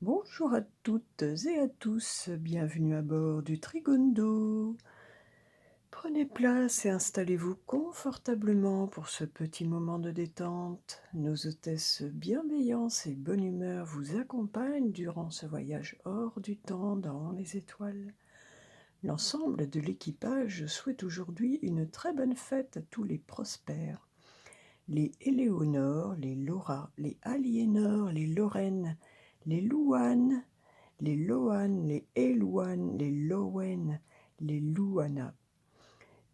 Bonjour à toutes et à tous, bienvenue à bord du Trigondo. Prenez place et installez-vous confortablement pour ce petit moment de détente. Nos hôtesses bienveillance et bonne humeur vous accompagnent durant ce voyage hors du temps dans les étoiles. L'ensemble de l'équipage souhaite aujourd'hui une très bonne fête à tous les prospères. Les Éléonore, les Laura, les Aliénor, les Lorraine, les Louane, les Loan, les Élouane, les Lowen, les Louana.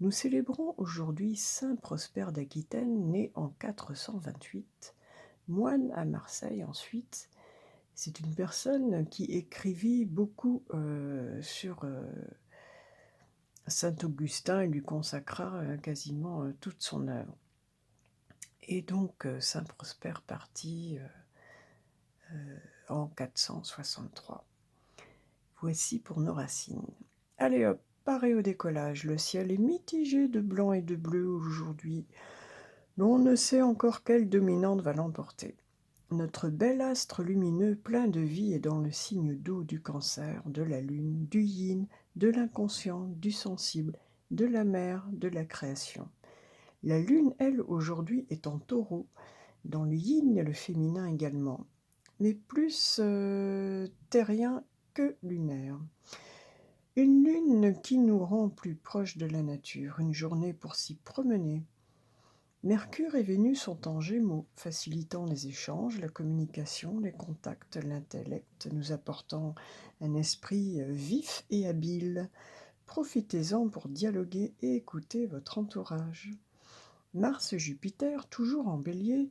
Nous célébrons aujourd'hui saint Prosper d'Aquitaine, né en 428, moine à Marseille ensuite. C'est une personne qui écrivit beaucoup sur saint Augustin et lui consacra quasiment toute son œuvre. Et donc saint Prosper partit en 463. Voici pour nos racines. Allez hop, paré au décollage, le ciel est mitigé de blanc et de bleu aujourd'hui. L'on ne sait encore quelle dominante va l'emporter. Notre bel astre lumineux, plein de vie, est dans le signe d'eau du Cancer, de la lune, du yin, de l'inconscient, du sensible, de la mer, de la création. La lune, elle, aujourd'hui, est en Taureau, dans le yin et le féminin également, mais plus terrien que lunaire. Une lune qui nous rend plus proches de la nature, une journée pour s'y promener. Mercure et Vénus sont en Gémeaux, facilitant les échanges, la communication, les contacts, l'intellect, nous apportant un esprit vif et habile. Profitez-en pour dialoguer et écouter votre entourage. Mars et Jupiter, toujours en Bélier,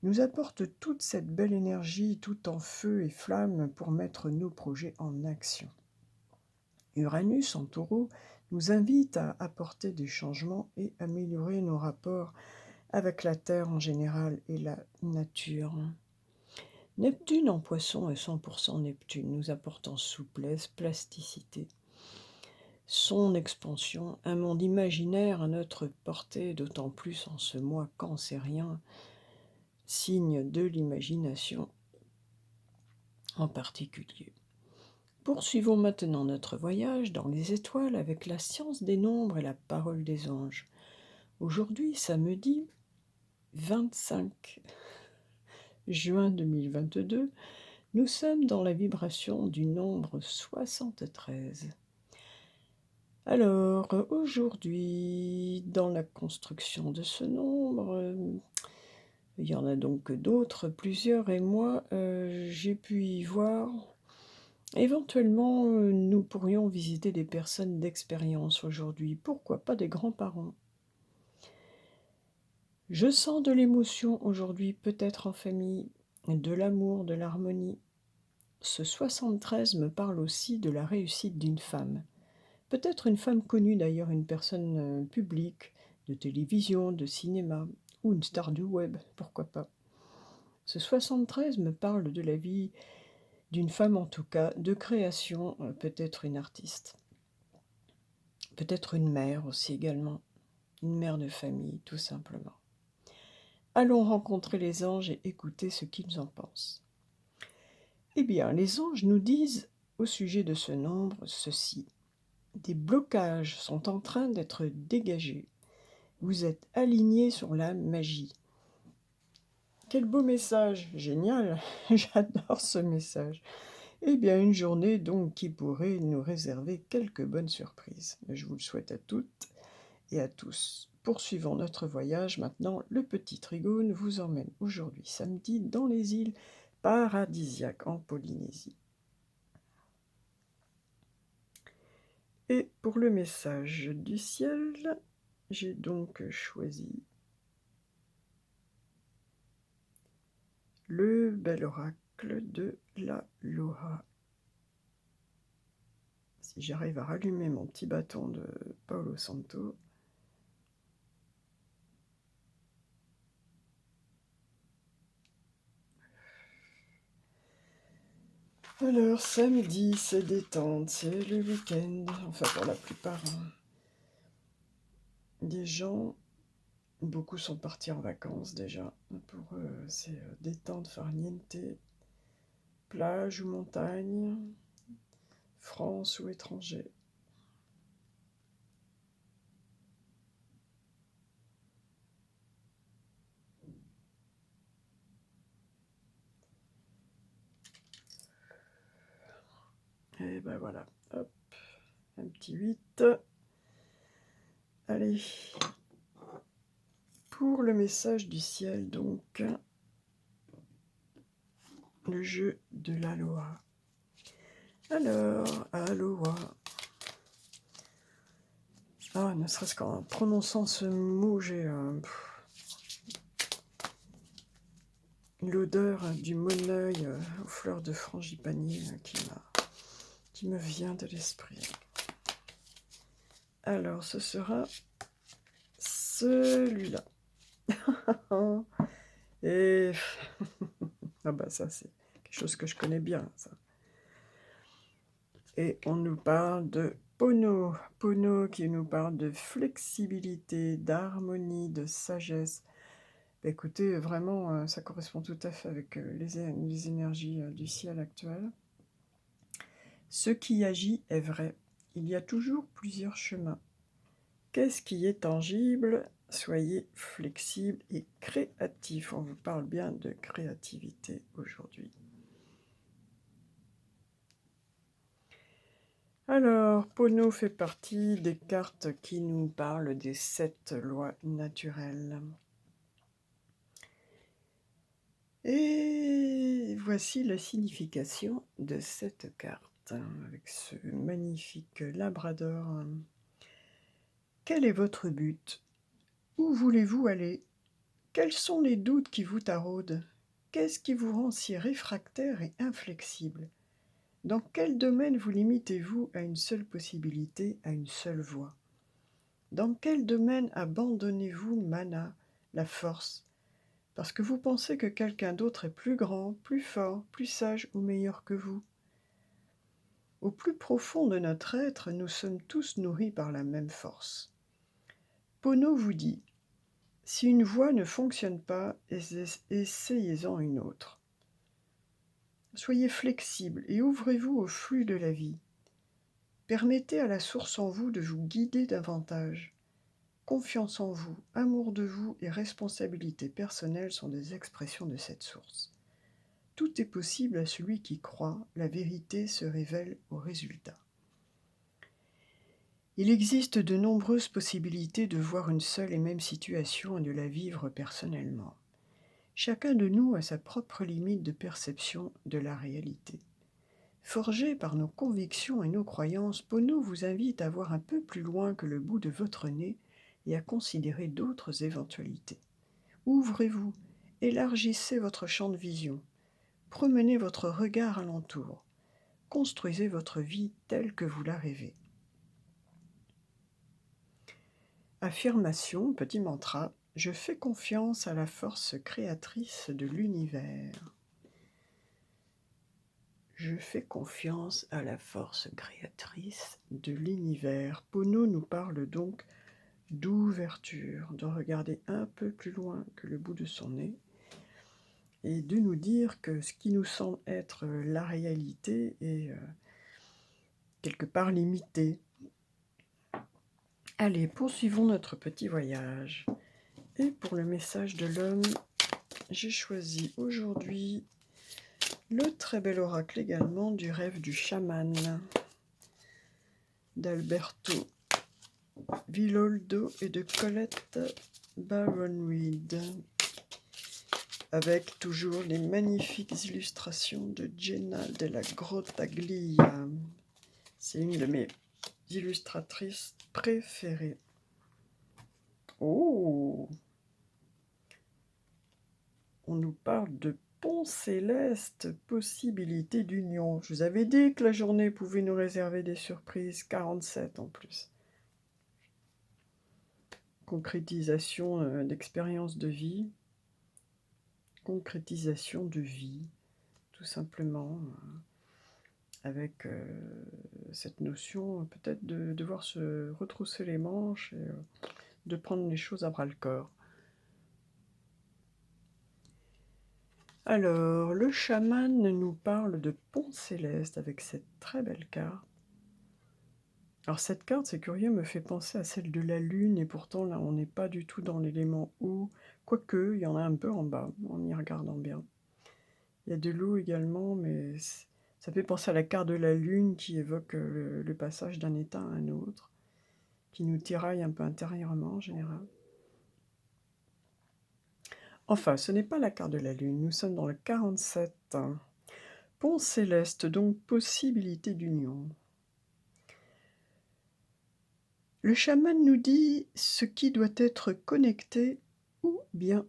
nous apportent toute cette belle énergie, tout en feu et flamme pour mettre nos projets en action. Uranus en Taureau nous invite à apporter des changements et améliorer nos rapports avec la Terre en général et la nature. Neptune en Poisson est 100% Neptune, nous apportant souplesse, plasticité. Son expansion, un monde imaginaire à notre portée, d'autant plus en ce mois cancérien, signe de l'imagination en particulier. Poursuivons maintenant notre voyage dans les étoiles avec la science des nombres et la parole des anges. Aujourd'hui, samedi 25 juin 2022, nous sommes dans la vibration du nombre 73. Alors, aujourd'hui, dans la construction de ce nombre, il y en a donc d'autres, plusieurs, et moi, j'ai pu y voir. Éventuellement, nous pourrions visiter des personnes d'expérience aujourd'hui. Pourquoi pas des grands-parents? Je sens de l'émotion aujourd'hui, peut-être en famille, de l'amour, de l'harmonie. Ce 73 me parle aussi de la réussite d'une femme. Peut-être une femme connue d'ailleurs, une personne publique, de télévision, de cinéma, ou une star du web, pourquoi pas. Ce 73 me parle de la vie d'une femme en tout cas, de création, peut-être une artiste. Peut-être une mère aussi également, une mère de famille tout simplement. Allons rencontrer les anges et écouter ce qu'ils en pensent. Eh bien, les anges nous disent au sujet de ce nombre ceci. Des blocages sont en train d'être dégagés. Vous êtes alignés sur la magie. Quel beau message, génial, j'adore ce message. Eh bien, une journée donc qui pourrait nous réserver quelques bonnes surprises. Je vous le souhaite à toutes et à tous. Poursuivons notre voyage maintenant. Le petit Trigone vous emmène aujourd'hui samedi dans les îles paradisiaques en Polynésie. Et pour le message du ciel, j'ai donc choisi le bel oracle de la Loha. Si j'arrive à rallumer mon petit bâton de Paolo Santo. Alors, samedi, c'est détente, c'est le week-end, enfin pour la plupart des gens. Beaucoup sont partis en vacances déjà. Pour eux, c'est détente, farniente. plage ou montagne, France ou étranger. Et ben voilà, hop, un petit 8. Allez, pour le message du ciel, donc, le jeu de l'Aloha. Alors, Aloha. Ah, ne serait-ce qu'en prononçant ce mot, j'ai l'odeur du Moneuil aux fleurs de frangipanier qui me vient de l'esprit. Alors, ce sera celui-là. Et ah bah ça, c'est quelque chose que je connais bien, ça. Et on nous parle de Pono. Pono qui nous parle de flexibilité, d'harmonie, de sagesse. Bah, écoutez, vraiment, ça correspond tout à fait avec les énergies du ciel actuel. Ce qui agit est vrai. Il y a toujours plusieurs chemins. Qu'est-ce qui est tangible? Soyez flexible et créatif. On vous parle bien de créativité aujourd'hui. Alors, Pono fait partie des cartes qui nous parlent des 7 lois naturelles. Et voici la signification de cette carte, avec ce magnifique labrador. Quel est votre but? Où voulez-vous aller? Quels sont les doutes qui vous taraudent? Qu'est-ce qui vous rend si réfractaire et inflexible? Dans quel domaine vous limitez-vous à une seule possibilité, à une seule voie? Dans quel domaine abandonnez-vous mana, la force, parce que vous pensez que quelqu'un d'autre est plus grand, plus fort, plus sage ou meilleur que vous? Au plus profond de notre être, nous sommes tous nourris par la même force. Pono vous dit: si une voie ne fonctionne pas, essayez-en une autre. Soyez flexible et ouvrez-vous au flux de la vie. Permettez à la source en vous de vous guider davantage. Confiance en vous, amour de vous et responsabilité personnelle sont des expressions de cette source. Tout est possible à celui qui croit, la vérité se révèle au résultat. Il existe de nombreuses possibilités de voir une seule et même situation et de la vivre personnellement. Chacun de nous a sa propre limite de perception de la réalité. Forgé par nos convictions et nos croyances, Pono vous invite à voir un peu plus loin que le bout de votre nez et à considérer d'autres éventualités. Ouvrez-vous, élargissez votre champ de vision, promenez votre regard alentour, construisez votre vie telle que vous la rêvez. Affirmation, petit mantra, je fais confiance à la force créatrice de l'univers. Je fais confiance à la force créatrice de l'univers. Pono nous parle donc d'ouverture, de regarder un peu plus loin que le bout de son nez et de nous dire que ce qui nous semble être la réalité est quelque part limité. Allez, poursuivons notre petit voyage. Et pour le message de l'homme, j'ai choisi aujourd'hui le très bel oracle également du rêve du chaman d'Alberto Villoldo et de Colette Baron-Reed, avec toujours les magnifiques illustrations de Jenna della Grottaglia. C'est une de mes illustratrices préférées. Oh! On nous parle de pont céleste, possibilité d'union. Je vous avais dit que la journée pouvait nous réserver des surprises, 47 en plus. Concrétisation d'expériences de vie, concrétisation de vie, tout simplement, avec cette notion peut-être de devoir se retrousser les manches et de prendre les choses à bras-le-corps. Alors, le chaman nous parle de pont céleste avec cette très belle carte. Alors cette carte, c'est curieux, me fait penser à celle de la Lune, et pourtant là, on n'est pas du tout dans l'élément eau, quoique, il y en a un peu en bas, en y regardant bien. Il y a de l'eau également, mais ça fait penser à la carte de la Lune qui évoque le passage d'un état à un autre, qui nous tiraille un peu intérieurement en général. Enfin, ce n'est pas la carte de la Lune, nous sommes dans le 47. Pont céleste, donc possibilité d'union. Le chaman nous dit ce qui doit être connecté ou bien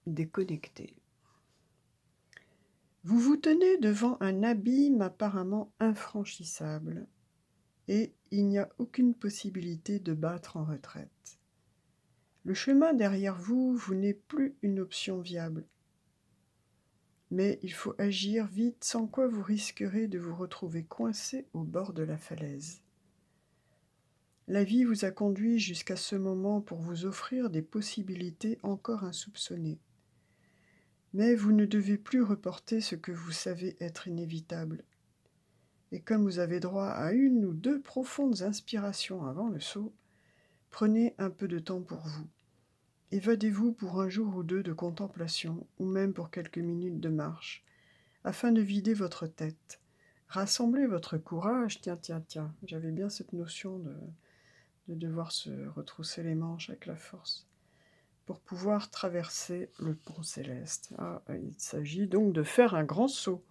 déconnecté. Vous vous tenez devant un abîme apparemment infranchissable et il n'y a aucune possibilité de battre en retraite. Le chemin derrière vous n'est plus une option viable. Mais il faut agir vite, sans quoi vous risquerez de vous retrouver coincé au bord de la falaise. La vie vous a conduit jusqu'à ce moment pour vous offrir des possibilités encore insoupçonnées. Mais vous ne devez plus reporter ce que vous savez être inévitable. Et comme vous avez droit à 1 ou 2 profondes inspirations avant le saut, prenez un peu de temps pour vous. Évadez-vous pour 1 jour ou 2 de contemplation, ou même pour quelques minutes de marche, afin de vider votre tête. Rassemblez votre courage, tiens, j'avais bien cette notion de devoir se retrousser les manches avec la force, pour pouvoir traverser le pont céleste. Il s'agit donc de faire un grand saut.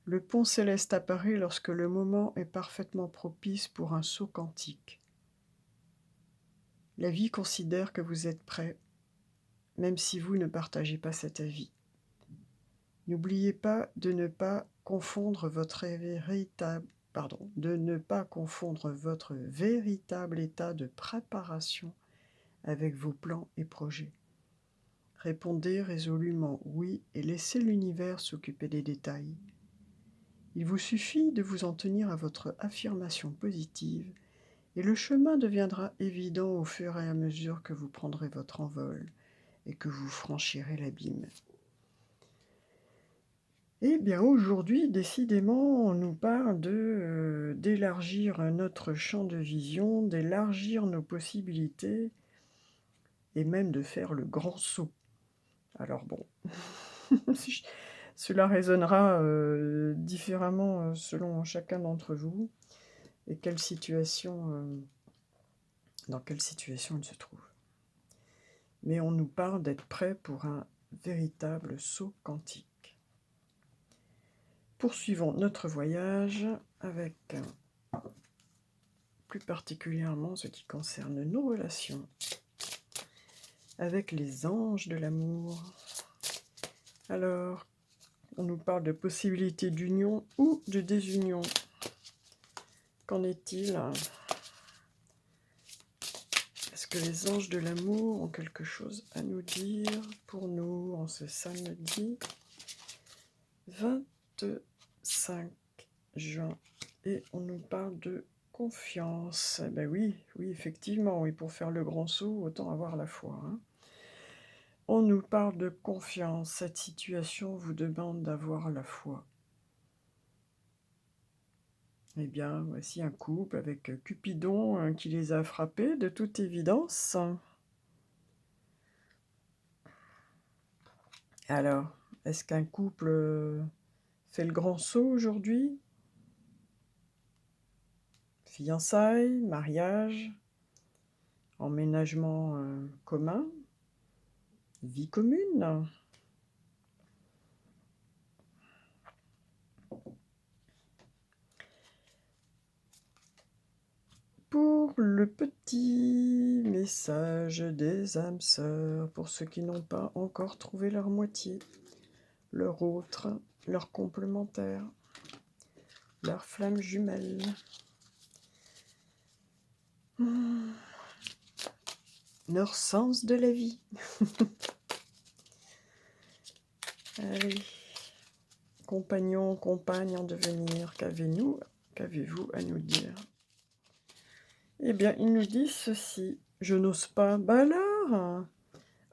Le pont céleste apparaît lorsque le moment est parfaitement propice pour un saut quantique. La vie considère que vous êtes prêt, même si vous ne partagez pas cet avis. N'oubliez pas de ne pas confondre votre véritable état de préparation avec vos plans et projets. Répondez résolument oui et laissez l'univers s'occuper des détails. Il vous suffit de vous en tenir à votre affirmation positive et le chemin deviendra évident au fur et à mesure que vous prendrez votre envol et que vous franchirez l'abîme. Eh bien, aujourd'hui, décidément, on nous parle d'élargir notre champ de vision, d'élargir nos possibilités et même de faire le grand saut. Alors bon, cela résonnera différemment selon chacun d'entre vous et dans quelle situation il se trouve. Mais on nous parle d'être prêt pour un véritable saut quantique. Poursuivons notre voyage avec plus particulièrement ce qui concerne nos relations avec les anges de l'amour. Alors, on nous parle de possibilités d'union ou de désunion. Qu'en est-il ? Est-ce que les anges de l'amour ont quelque chose à nous dire pour nous en ce samedi 25 juin ? Et on nous parle de confiance. Ben oui, effectivement, oui, pour faire le grand saut, autant avoir la foi. On nous parle de confiance. Cette situation vous demande d'avoir la foi. Eh bien, voici un couple avec Cupidon qui les a frappés, de toute évidence. Alors, est-ce qu'un couple fait le grand saut aujourd'hui ? Fiançailles, mariage, emménagement commun, vie commune. Pour le petit message des âmes sœurs, pour ceux qui n'ont pas encore trouvé leur moitié, leur autre, leur complémentaire, leur flamme jumelle. Leur sens de la vie. Allez, compagnons, compagnes en devenir, qu'avez-vous à nous dire ? Eh bien, ils nous disent ceci. Je n'ose pas. Bah alors,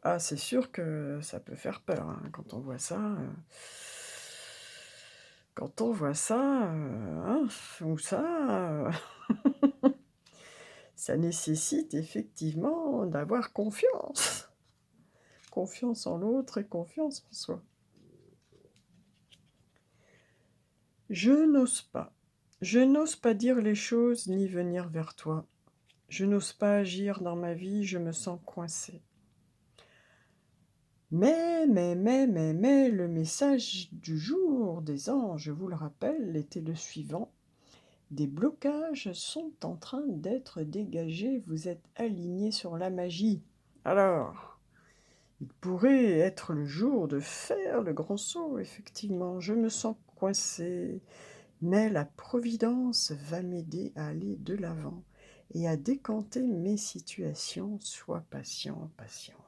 Ah, c'est sûr que ça peut faire peur, hein, quand on voit ça, quand on voit ça, hein, ou ça, ça nécessite effectivement d'avoir confiance. Confiance en l'autre et confiance en soi. Je n'ose pas. Je n'ose pas dire les choses ni venir vers toi. Je n'ose pas agir dans ma vie, je me sens coincée. Mais, le message du jour des anges, je vous le rappelle, était le suivant. Des blocages sont en train d'être dégagés, vous êtes alignés sur la magie. Alors, il pourrait être le jour de faire le grand saut, effectivement. Je me sens coincée, mais la Providence va m'aider à aller de l'avant et à décanter mes situations. Sois patient, patiente.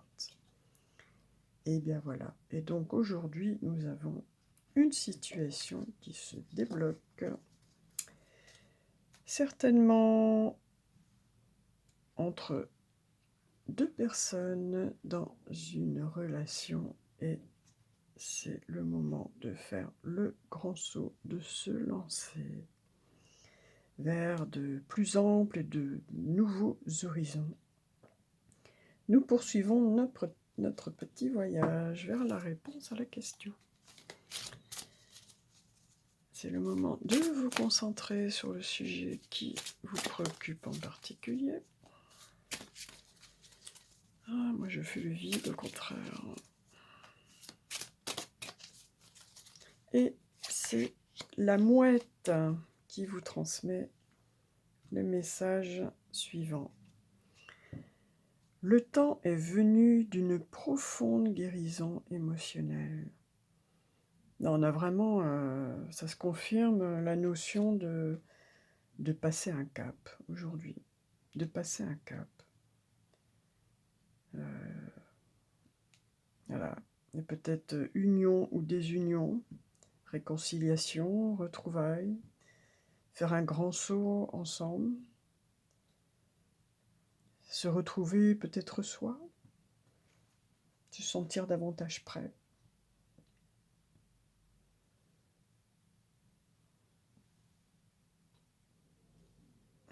Et bien voilà. Et donc aujourd'hui, nous avons une situation qui se débloque. Certainement entre deux personnes dans une relation, et c'est le moment de faire le grand saut, de se lancer vers de plus amples et de nouveaux horizons. Nous poursuivons notre petit voyage vers la réponse à la question. C'est le moment de vous concentrer sur le sujet qui vous préoccupe en particulier. Ah, moi je fais le vide au contraire. Et c'est la mouette qui vous transmet le message suivant. Le temps est venu d'une profonde guérison émotionnelle. Là, on a vraiment, ça se confirme, la notion de passer un cap aujourd'hui, de passer un cap. Voilà, et peut-être union ou désunion, réconciliation, retrouvailles, faire un grand saut ensemble, se retrouver peut-être soi, se sentir davantage prêt.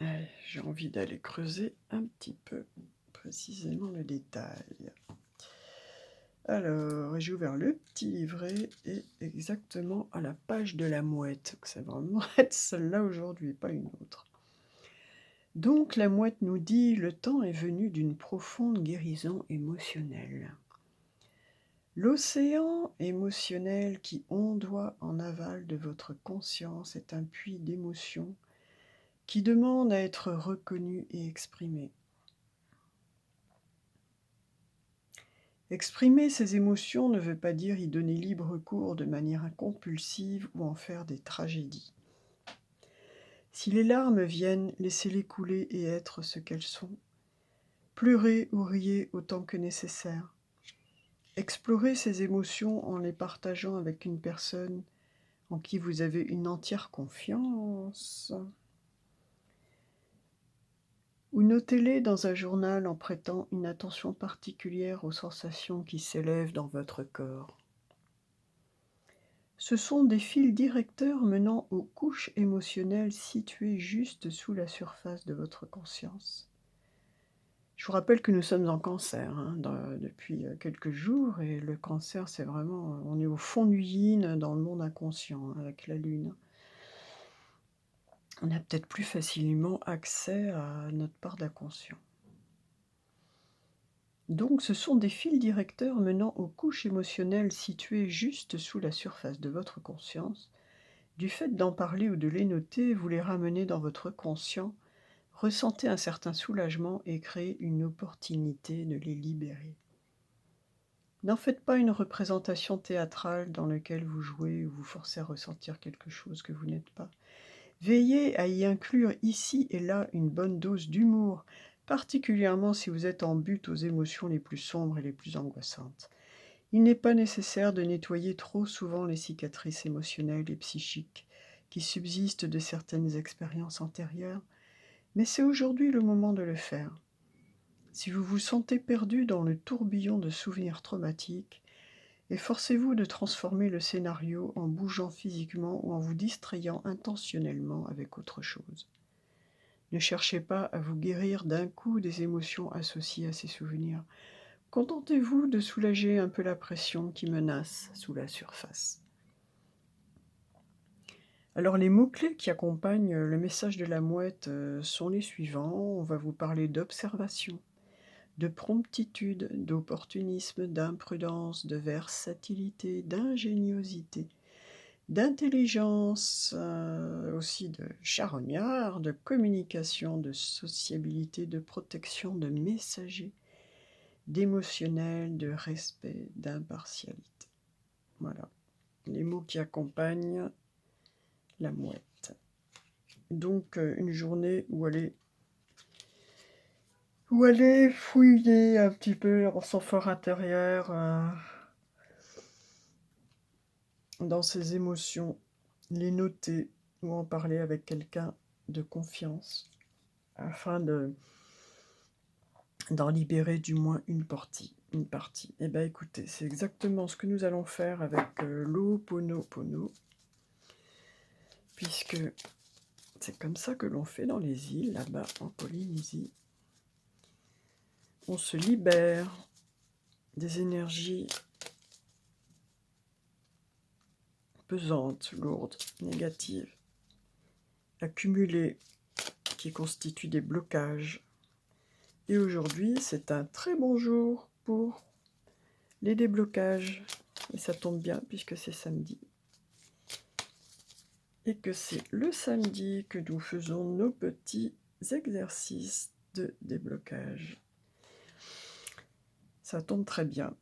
Allez, j'ai envie d'aller creuser un petit peu précisément le détail. Alors, j'ai ouvert le petit livret et exactement à la page de la mouette. Donc ça va vraiment être celle-là aujourd'hui, pas une autre. Donc la mouette nous dit « Le temps est venu d'une profonde guérison émotionnelle ». L'océan émotionnel qui ondoie en aval de votre conscience est un puits d'émotions qui demande à être reconnu et exprimé. Exprimer ses émotions ne veut pas dire y donner libre cours de manière compulsive ou en faire des tragédies. Si les larmes viennent, laissez-les couler et être ce qu'elles sont. Pleurez ou riez autant que nécessaire. Explorez ces émotions en les partageant avec une personne en qui vous avez une entière confiance. Ou notez-les dans un journal en prêtant une attention particulière aux sensations qui s'élèvent dans votre corps. Ce sont des fils directeurs menant aux couches émotionnelles situées juste sous la surface de votre conscience. Je vous rappelle que nous sommes en cancer depuis quelques jours, et le cancer, c'est vraiment, on est au fond du yin dans le monde inconscient avec la lune. On a peut-être plus facilement accès à notre part d'inconscient. Donc ce sont des fils directeurs menant aux couches émotionnelles situées juste sous la surface de votre conscience. Du fait d'en parler ou de les noter, vous les ramenez dans votre conscient, ressentez un certain soulagement et créez une opportunité de les libérer. N'en faites pas une représentation théâtrale dans laquelle vous jouez ou vous forcez à ressentir quelque chose que vous n'êtes pas. Veillez à y inclure ici et là une bonne dose d'humour, particulièrement si vous êtes en butte aux émotions les plus sombres et les plus angoissantes. Il n'est pas nécessaire de nettoyer trop souvent les cicatrices émotionnelles et psychiques qui subsistent de certaines expériences antérieures, mais c'est aujourd'hui le moment de le faire. Si vous vous sentez perdu dans le tourbillon de souvenirs traumatiques, efforcez-vous de transformer le scénario en bougeant physiquement ou en vous distrayant intentionnellement avec autre chose. Ne cherchez pas à vous guérir d'un coup des émotions associées à ces souvenirs. Contentez-vous de soulager un peu la pression qui menace sous la surface. Alors les mots-clés qui accompagnent le message de la mouette sont les suivants. On va vous parler d'observation, de promptitude, d'opportunisme, d'imprudence, de versatilité, d'ingéniosité, d'intelligence, aussi de charognard, de communication, de sociabilité, de protection, de messager, d'émotionnel, de respect, d'impartialité. Voilà, les mots qui accompagnent la mouette. Donc une journée où aller fouiller un petit peu dans son fort intérieur, dans ses émotions, les noter ou en parler avec quelqu'un de confiance afin d'en libérer du moins une partie. Eh bien écoutez, c'est exactement ce que nous allons faire avec l'Ho'oponopono, puisque c'est comme ça que l'on fait dans les îles, là-bas en Polynésie. On se libère des énergies pesantes, lourdes, négatives, accumulées, qui constituent des blocages. Et aujourd'hui, c'est un très bon jour pour les déblocages. Et ça tombe bien puisque c'est samedi. Et que c'est le samedi que nous faisons nos petits exercices de déblocage. Ça tombe très bien.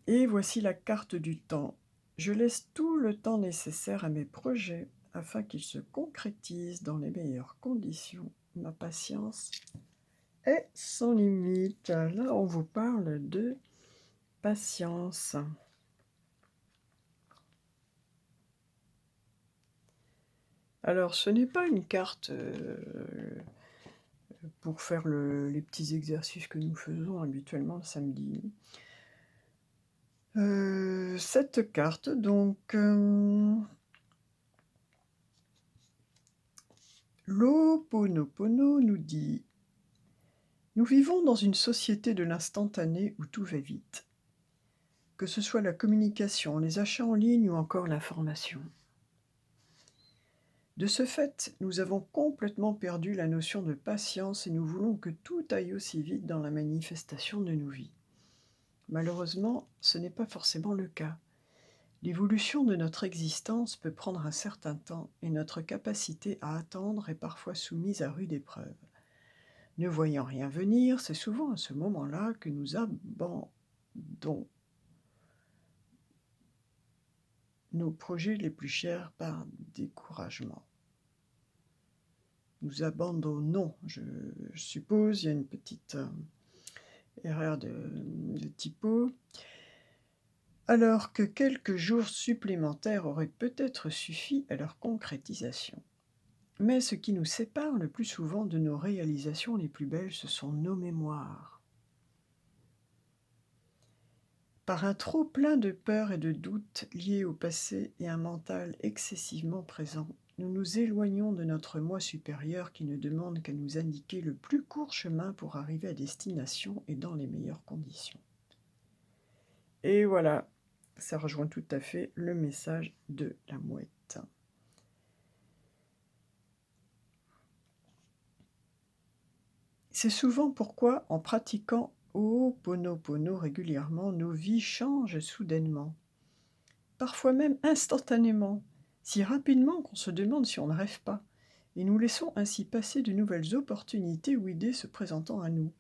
Et voici la carte du temps. Je laisse tout le temps nécessaire à mes projets afin qu'ils se concrétisent dans les meilleures conditions. Ma patience est sans limite. Là, on vous parle de patience. Alors, ce n'est pas une carte pour faire les petits exercices que nous faisons habituellement le samedi. Cette carte, donc, l'Ho'oponopono nous dit « Nous vivons dans une société de l'instantané où tout va vite, que ce soit la communication, les achats en ligne ou encore l'information. De ce fait, nous avons complètement perdu la notion de patience et nous voulons que tout aille aussi vite dans la manifestation de nos vies. Malheureusement, ce n'est pas forcément le cas. L'évolution de notre existence peut prendre un certain temps et notre capacité à attendre est parfois soumise à rude épreuve. Ne voyant rien venir, c'est souvent à ce moment-là que nous abandonnons nos projets les plus chers par découragement. Nous abandonnons, je suppose, il y a une petite erreur de typo, alors que quelques jours supplémentaires auraient peut-être suffi à leur concrétisation. Mais ce qui nous sépare le plus souvent de nos réalisations les plus belles, ce sont nos mémoires. Par un trop-plein de peurs et de doutes liés au passé et un mental excessivement présent, nous nous éloignons de notre moi supérieur qui ne demande qu'à nous indiquer le plus court chemin pour arriver à destination et dans les meilleures conditions. Et voilà, ça rejoint tout à fait le message de la mouette. C'est souvent pourquoi, en pratiquant Ho'oponopono régulièrement, nos vies changent soudainement, parfois même instantanément, si rapidement qu'on se demande si on ne rêve pas, et nous laissons ainsi passer de nouvelles opportunités ou idées se présentant à nous.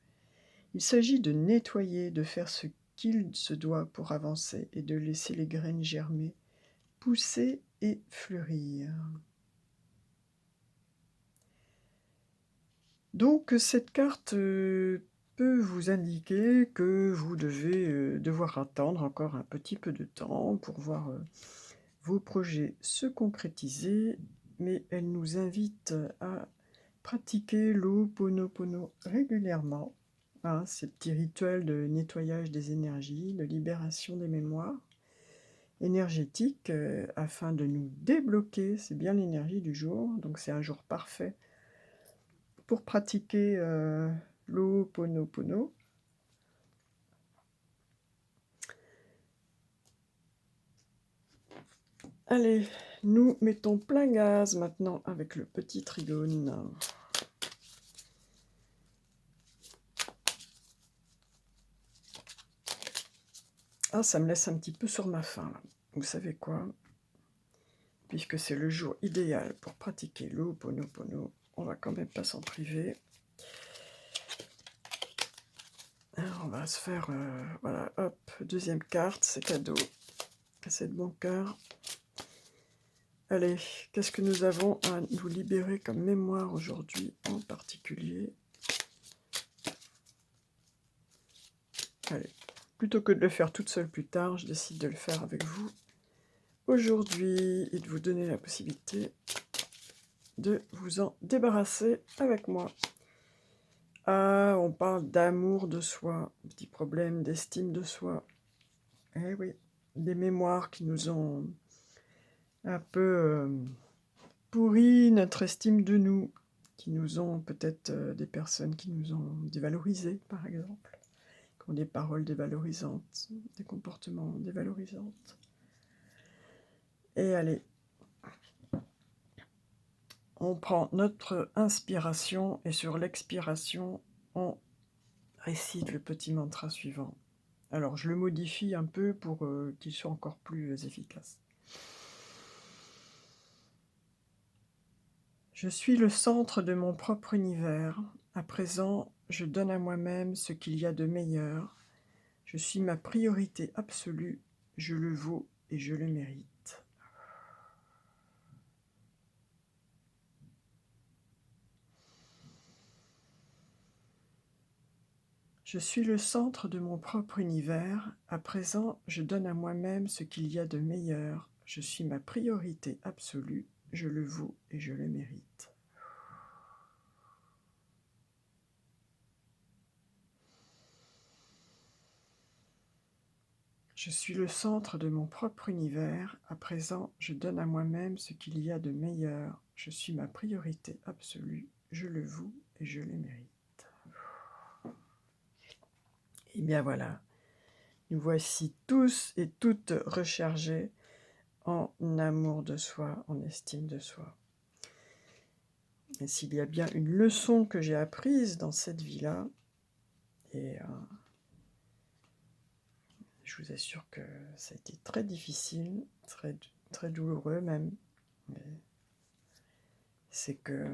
Il s'agit de nettoyer, de faire ce qu'il se doit pour avancer et de laisser les graines germer, pousser et fleurir. Donc cette carte peut vous indiquer que vous devez devoir attendre encore un petit peu de temps pour voir vos projets se concrétiser, mais elle nous invite à pratiquer l'Ho'oponopono régulièrement hein, ces petits rituels de nettoyage des énergies, de libération des mémoires énergétiques, afin de nous débloquer. C'est bien l'énergie du jour, donc c'est un jour parfait pour pratiquer l'Ho'oponopono. Allez, nous mettons plein gaz maintenant avec le petit trigone. Ah, ça me laisse un petit peu sur ma faim, là. Vous savez quoi? Puisque c'est le jour idéal pour pratiquer l'Ho'oponopono, on va quand même pas s'en priver. Alors, on va se faire, voilà, hop, deuxième carte, c'est cadeau. C'est de bon cœur. Allez, qu'est-ce que nous avons à nous libérer comme mémoire aujourd'hui en particulier? Allez, plutôt que de le faire toute seule plus tard, je décide de le faire avec vous aujourd'hui et de vous donner la possibilité de vous en débarrasser avec moi. Ah, on parle d'amour de soi, petit problème d'estime de soi. Eh oui, des mémoires qui nous ont un peu pourri notre estime de nous, qui nous ont peut-être des personnes qui nous ont dévalorisés, par exemple, qui ont des paroles dévalorisantes, des comportements dévalorisants. Et allez, on prend notre inspiration et sur l'expiration, on récite le petit mantra suivant. Alors, je le modifie un peu pour qu'il soit encore plus efficace. Je suis le centre de mon propre univers. À présent, je donne à moi-même ce qu'il y a de meilleur. Je suis ma priorité absolue. Je le vaux et je le mérite. Je suis le centre de mon propre univers. À présent, je donne à moi-même ce qu'il y a de meilleur. Je suis ma priorité absolue. Je le vaux et je le mérite. Je suis le centre de mon propre univers. À présent, je donne à moi-même ce qu'il y a de meilleur. Je suis ma priorité absolue. Je le voue et je le mérite. Et bien voilà, nous voici tous et toutes rechargés en amour de soi, en estime de soi. Et s'il y a bien une leçon que j'ai apprise dans cette vie-là, et je vous assure que ça a été très difficile, très, très douloureux même, mais c'est que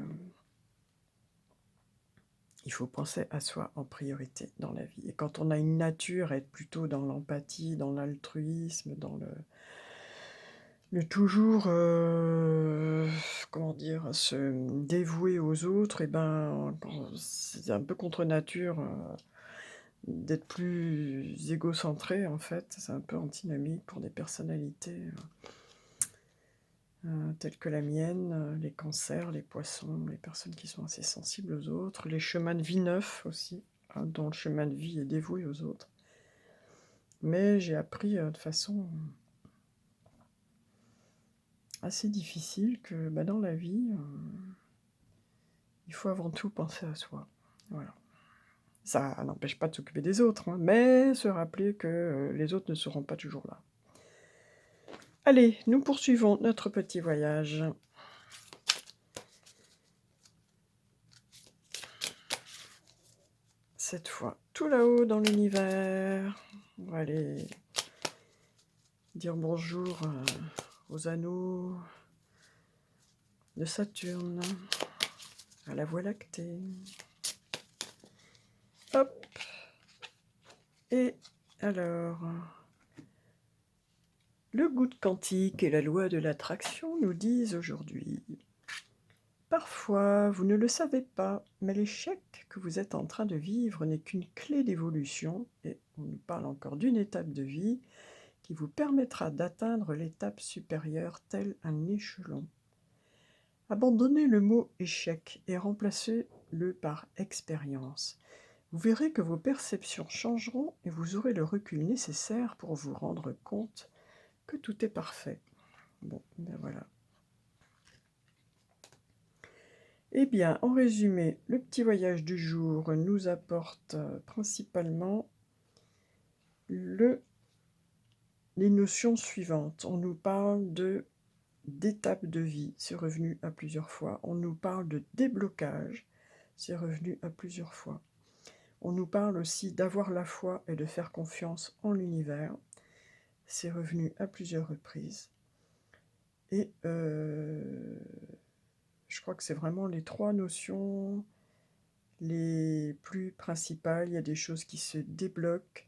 il faut penser à soi en priorité dans la vie. Et quand on a une nature à être plutôt dans l'empathie, dans l'altruisme, dans le toujours, comment dire, se dévouer aux autres, et ben, c'est un peu contre nature d'être plus égocentré en fait. C'est un peu antinomique pour des personnalités telles que la mienne, les cancers, les poissons, les personnes qui sont assez sensibles aux autres, les chemins de vie neufs aussi, hein, dont le chemin de vie est dévoué aux autres. Mais j'ai appris de façon assez difficile que dans la vie, il faut avant tout penser à soi. Voilà. Ça n'empêche pas de s'occuper des autres, hein, mais se rappeler que les autres ne seront pas toujours là. Allez, nous poursuivons notre petit voyage. Cette fois, tout là-haut dans l'univers. On va aller dire bonjour aux anneaux de Saturne, à la Voie lactée. Hop. Et alors, le goût quantique et la loi de l'attraction nous disent aujourd'hui: parfois, vous ne le savez pas, mais l'échec que vous êtes en train de vivre n'est qu'une clé d'évolution, et on nous parle encore d'une étape de vie qui vous permettra d'atteindre l'étape supérieure tel un échelon. Abandonnez le mot échec et remplacez-le par expérience. Vous verrez que vos perceptions changeront et vous aurez le recul nécessaire pour vous rendre compte que tout est parfait. Bon, ben voilà. Eh bien, en résumé, le petit voyage du jour nous apporte principalement les notions suivantes. On nous parle d'étapes de vie, c'est revenu à plusieurs fois. On nous parle de déblocage, c'est revenu à plusieurs fois. On nous parle aussi d'avoir la foi et de faire confiance en l'univers, c'est revenu à plusieurs reprises. Et je crois que c'est vraiment les 3 notions les plus principales. Il y a des choses qui se débloquent,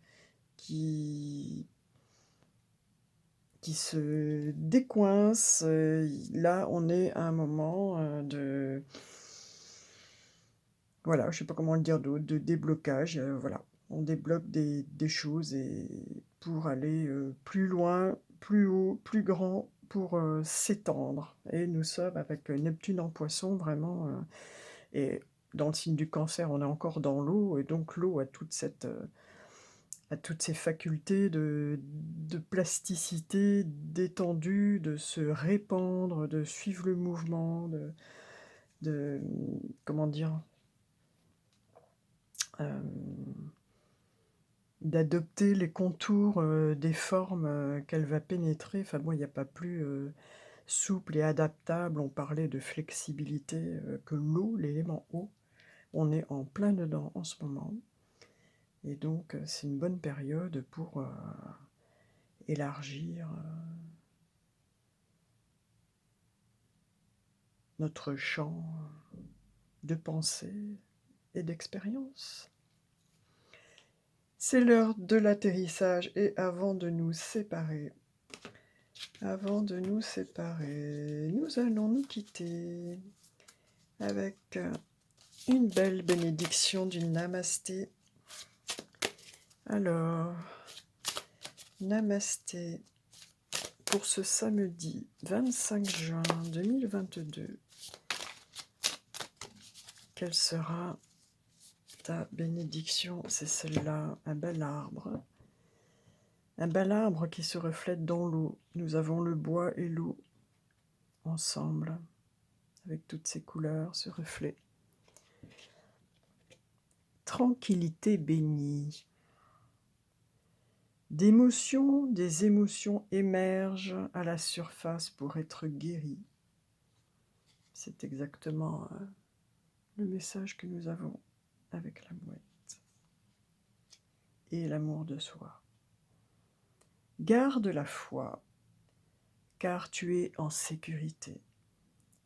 qui se décoincent. Là, on est à un moment de... Voilà, je ne sais pas comment le dire d'autre, de déblocage. Voilà, on débloque des choses et pour aller plus loin, plus haut, plus grand, pour s'étendre. Et nous sommes avec Neptune en Poisson, vraiment... et dans le signe du Cancer, on est encore dans l'eau, et donc l'eau a toutes ces facultés de plasticité, d'étendue, de se répandre, de suivre le mouvement, de comment dire, euh, d'adopter les contours des formes qu'elle va pénétrer. Enfin bon, il n'y a pas plus souple et adaptable. On parlait de flexibilité que l'eau, l'élément eau. On est en plein dedans en ce moment. Et donc, c'est une bonne période pour élargir notre champ de pensée et d'expérience. C'est l'heure de l'atterrissage et avant de nous séparer, nous allons nous quitter avec une belle bénédiction du Namasté. Alors, Namasté pour ce samedi 25 juin 2022. Quelle sera ta bénédiction? C'est celle-là, un bel arbre. Un bel arbre qui se reflète dans l'eau. Nous avons le bois et l'eau ensemble, avec toutes ces couleurs, ce reflet. Tranquillité bénie. Des émotions émergent à la surface pour être guéries. C'est exactement le message que nous avons avec la mouette. Et l'amour de soi. Garde la foi, car tu es en sécurité.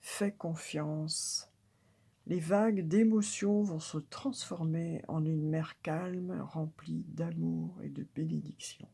Fais confiance. Les vagues d'émotions vont se transformer en une mer calme, remplie d'amour et de bénédiction.